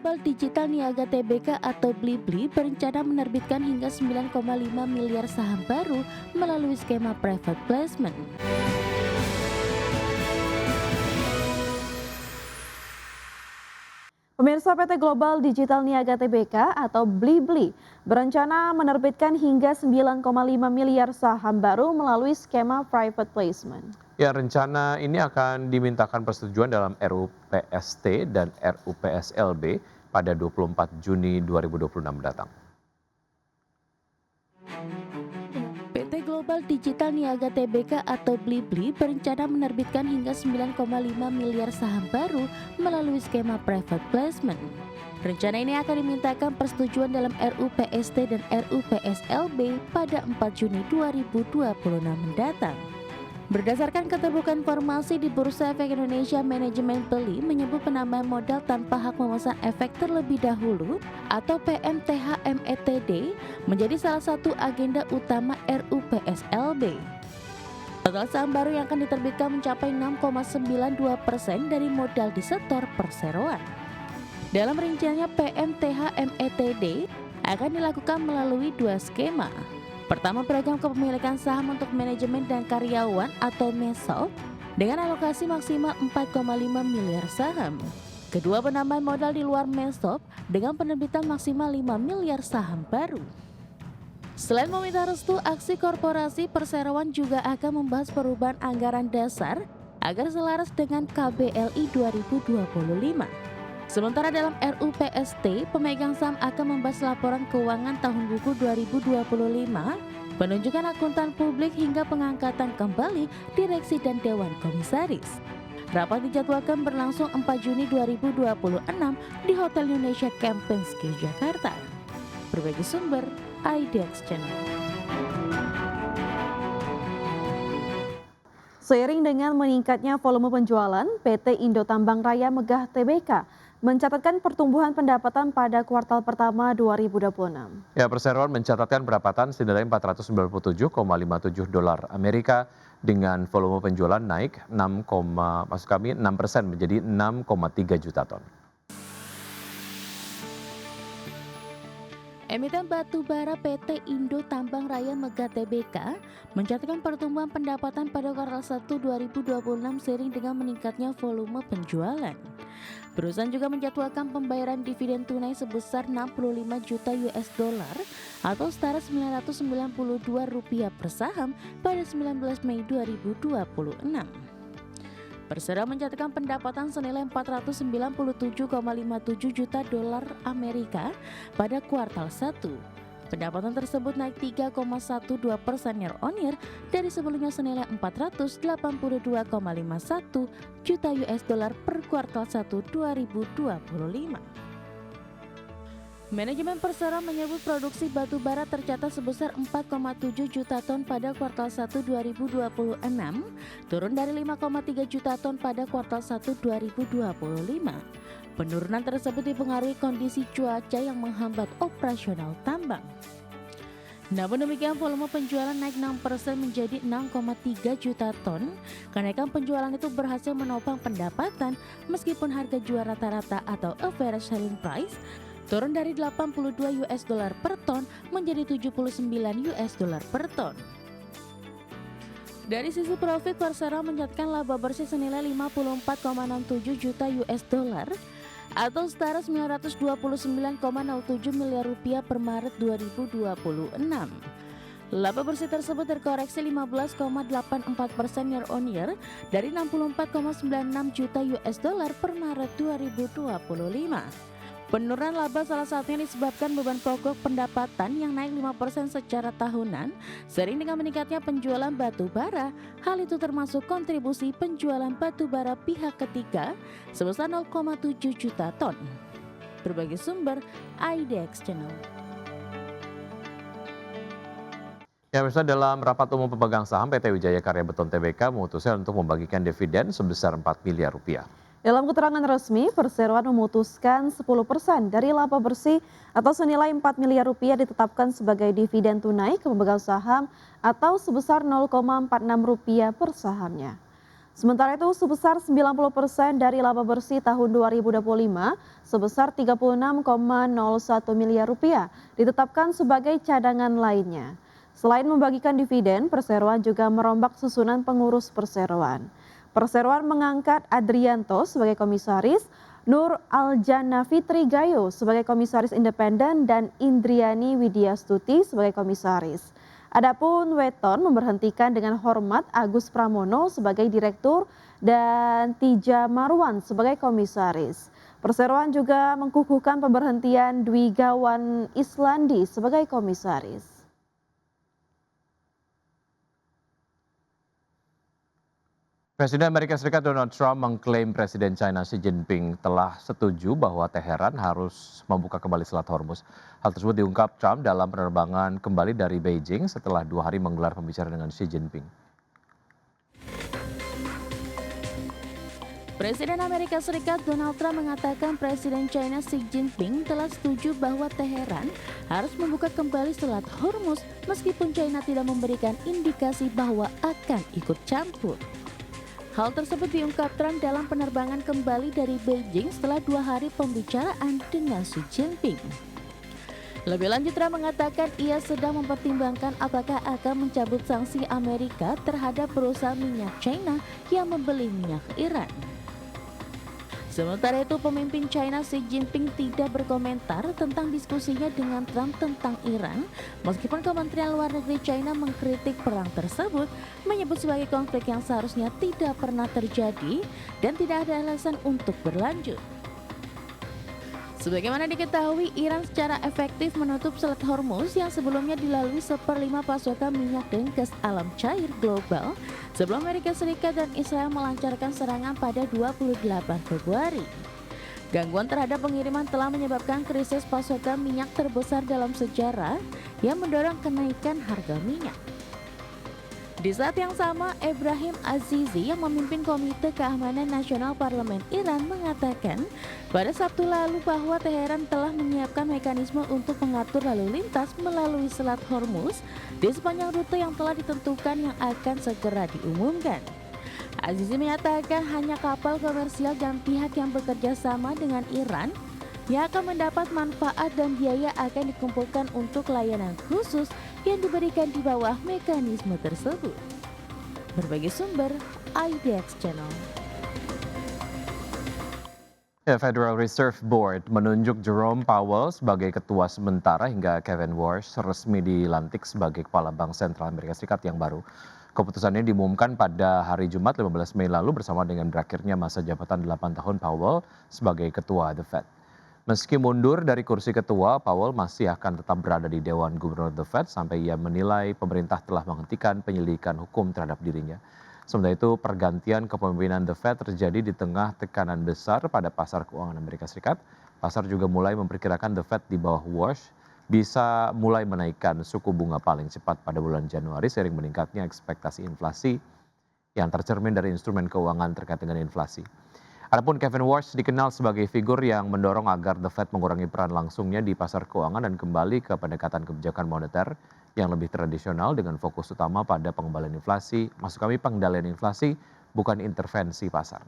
Global Digital Niaga Tbk atau Blibli berencana menerbitkan hingga 9,5 miliar saham baru melalui skema private placement. Pemirsa, PT Global Digital Niaga Tbk atau Blibli berencana menerbitkan hingga 9,5 miliar saham baru melalui skema private placement. Ya, rencana ini akan dimintakan persetujuan dalam RUU PST dan RUU PSLB pada 24 Juni 2026 mendatang. PT Global Digital Niaga Tbk atau Blibli berencana menerbitkan hingga 9,5 miliar saham baru melalui skema private placement. Rencana ini akan dimintakan persetujuan dalam RUU PST dan RUU PSLB pada 4 Juni 2026 mendatang. Berdasarkan keterbukaan informasi di Bursa Efek Indonesia, manajemen beli menyebut penambahan modal tanpa hak memesan efek terlebih dahulu atau PMTH-METD menjadi salah satu agenda utama RUU PSLB. Total saham baru yang akan diterbitkan mencapai 6,92% dari modal disetor perseroan. Dalam rinciannya, PMTH-METD akan dilakukan melalui dua skema. Pertama, program kepemilikan saham untuk manajemen dan karyawan atau MESOP dengan alokasi maksimal 4,5 miliar saham. Kedua, penambahan modal di luar MESOP dengan penerbitan maksimal 5 miliar saham baru. Selain meminta restu, aksi korporasi perseroan juga akan membahas perubahan anggaran dasar agar selaras dengan KBLI 2025. Sementara dalam RUU PST, pemegang saham akan membahas laporan keuangan tahun buku 2025, penunjukan akuntan publik hingga pengangkatan kembali direksi dan dewan komisaris. Rapat dijadwalkan berlangsung 4 Juni 2026 di Hotel Indonesia Kempinski, Jakarta. Berbagi sumber, IDX Channel. Seiring dengan meningkatnya volume penjualan, PT Indo Tambang Raya Megah Tbk mencatatkan pertumbuhan pendapatan pada kuartal pertama 2026. Ya, perseroan mencatatkan pendapatan senilai 497,57 dolar Amerika dengan volume penjualan naik 6% menjadi 6,3 juta ton. Emiten batu bara PT Indo Tambang Raya Megah Tbk mencatatkan pertumbuhan pendapatan pada kuartal 1 2026 seiring dengan meningkatnya volume penjualan. Perusahaan juga menjadwalkan pembayaran dividen tunai sebesar 65 juta US dollar atau setara Rp992 per saham pada 19 Mei 2026. Persero mencatatkan pendapatan senilai 497,57 juta dolar Amerika pada kuartal 1. Pendapatan tersebut naik 3,12% year on year dari sebelumnya senilai 482,51 juta US dollar per kuartal 1 2025. Manajemen Persero menyebut produksi batu bara tercatat sebesar 4,7 juta ton pada kuartal 1 2026, turun dari 5,3 juta ton pada kuartal 1 2025. Penurunan tersebut dipengaruhi kondisi cuaca yang menghambat operasional tambang. Namun demikian, volume penjualan naik 6% menjadi 6,3 juta ton. Kenaikan penjualan itu berhasil menopang pendapatan meskipun harga jual rata-rata atau average selling price turun dari 82 US dollar per ton menjadi 79 US dollar per ton. Dari sisi profit, Persero mencatatkan laba bersih senilai 54,67 juta US dollar atau setara 929,07 miliar rupiah per Maret 2026. Laba bersih tersebut terkoreksi 15,84% year on year dari 64,96 juta US dollar per Maret 2025. Penurunan laba salah satunya disebabkan beban pokok pendapatan yang naik 5% secara tahunan seiring dengan meningkatnya penjualan batu bara. Hal itu termasuk kontribusi penjualan batu bara pihak ketiga sebesar 0,7 juta ton. Berbagai sumber, IDX Channel. Ya, misalnya dalam rapat umum pemegang saham PT Wijaya Karya Beton Tbk memutuskan untuk membagikan dividen sebesar 4 miliar rupiah. Dalam keterangan resmi, perseroan memutuskan 10% dari laba bersih atau senilai 4 miliar rupiah ditetapkan sebagai dividen tunai ke pemegang saham atau sebesar 0,46 rupiah per sahamnya. Sementara itu sebesar 90% dari laba bersih tahun 2025 sebesar 36,01 miliar rupiah ditetapkan sebagai cadangan lainnya. Selain membagikan dividen, perseroan juga merombak susunan pengurus perseroan. Perseroan mengangkat Adrianto sebagai komisaris, Nur Aljana Fitri Gayo sebagai komisaris independen dan Indriani Widyastuti sebagai komisaris. Adapun Weton memberhentikan dengan hormat Agus Pramono sebagai direktur dan Tija Marwan sebagai komisaris. Perseroan juga mengkukuhkan pemberhentian Dwi Gawan Islandi sebagai komisaris. Presiden Amerika Serikat Donald Trump mengklaim Presiden China Xi Jinping telah setuju bahwa Teheran harus membuka kembali Selat Hormuz. Hal tersebut diungkap Trump dalam penerbangan kembali dari Beijing setelah 2 hari menggelar pembicaraan dengan Xi Jinping. Presiden Amerika Serikat Donald Trump mengatakan Presiden China Xi Jinping telah setuju bahwa Teheran harus membuka kembali Selat Hormuz meskipun China tidak memberikan indikasi bahwa akan ikut campur. Hal tersebut diungkap Trump dalam penerbangan kembali dari Beijing setelah 2 hari pembicaraan dengan Xi Jinping. Lebih lanjut, Trump mengatakan ia sedang mempertimbangkan apakah akan mencabut sanksi Amerika terhadap perusahaan minyak China yang membeli minyak Iran. Sementara itu, pemimpin China Xi Jinping tidak berkomentar tentang diskusinya dengan Trump tentang Iran, meskipun Kementerian Luar Negeri China mengkritik perang tersebut, menyebut sebagai konflik yang seharusnya tidak pernah terjadi dan tidak ada alasan untuk berlanjut. Sebagaimana diketahui, Iran secara efektif menutup Selat Hormuz yang sebelumnya dilalui 1/5 pasokan minyak dan gas alam cair global sebelum Amerika Serikat dan Israel melancarkan serangan pada 28 Februari. Gangguan terhadap pengiriman telah menyebabkan krisis pasokan minyak terbesar dalam sejarah yang mendorong kenaikan harga minyak. Di saat yang sama, Ebrahim Azizi yang memimpin Komite Keamanan Nasional Parlemen Iran mengatakan pada Sabtu lalu bahwa Teheran telah menyiapkan mekanisme untuk mengatur lalu lintas melalui Selat Hormuz di sepanjang rute yang telah ditentukan yang akan segera diumumkan. Azizi menyatakan hanya kapal komersial dan pihak yang bekerja sama dengan Iran yang akan mendapat manfaat dan biaya akan dikumpulkan untuk layanan khusus yang diberikan di bawah mekanisme tersebut. Berbagai sumber, IDX Channel. Federal Reserve Board menunjuk Jerome Powell sebagai ketua sementara hingga Kevin Warsh resmi dilantik sebagai kepala Bank Sentral Amerika Serikat yang baru. Keputusannya diumumkan pada hari Jumat 15 Mei lalu bersama dengan berakhirnya masa jabatan 8 tahun Powell sebagai ketua The Fed. Meski mundur dari kursi ketua, Powell masih akan tetap berada di Dewan Gubernur The Fed sampai ia menilai pemerintah telah menghentikan penyelidikan hukum terhadap dirinya. Sementara itu, pergantian kepemimpinan The Fed terjadi di tengah tekanan besar pada pasar keuangan Amerika Serikat. Pasar juga mulai memperkirakan The Fed di bawah Warsh bisa mulai menaikkan suku bunga paling cepat pada bulan Januari seiring meningkatnya ekspektasi inflasi yang tercermin dari instrumen keuangan terkait dengan inflasi. Adapun Kevin Warsh dikenal sebagai figur yang mendorong agar The Fed mengurangi peran langsungnya di pasar keuangan dan kembali ke pendekatan kebijakan moneter yang lebih tradisional dengan fokus utama pada pengendalian inflasi, pengendalian inflasi bukan intervensi pasar.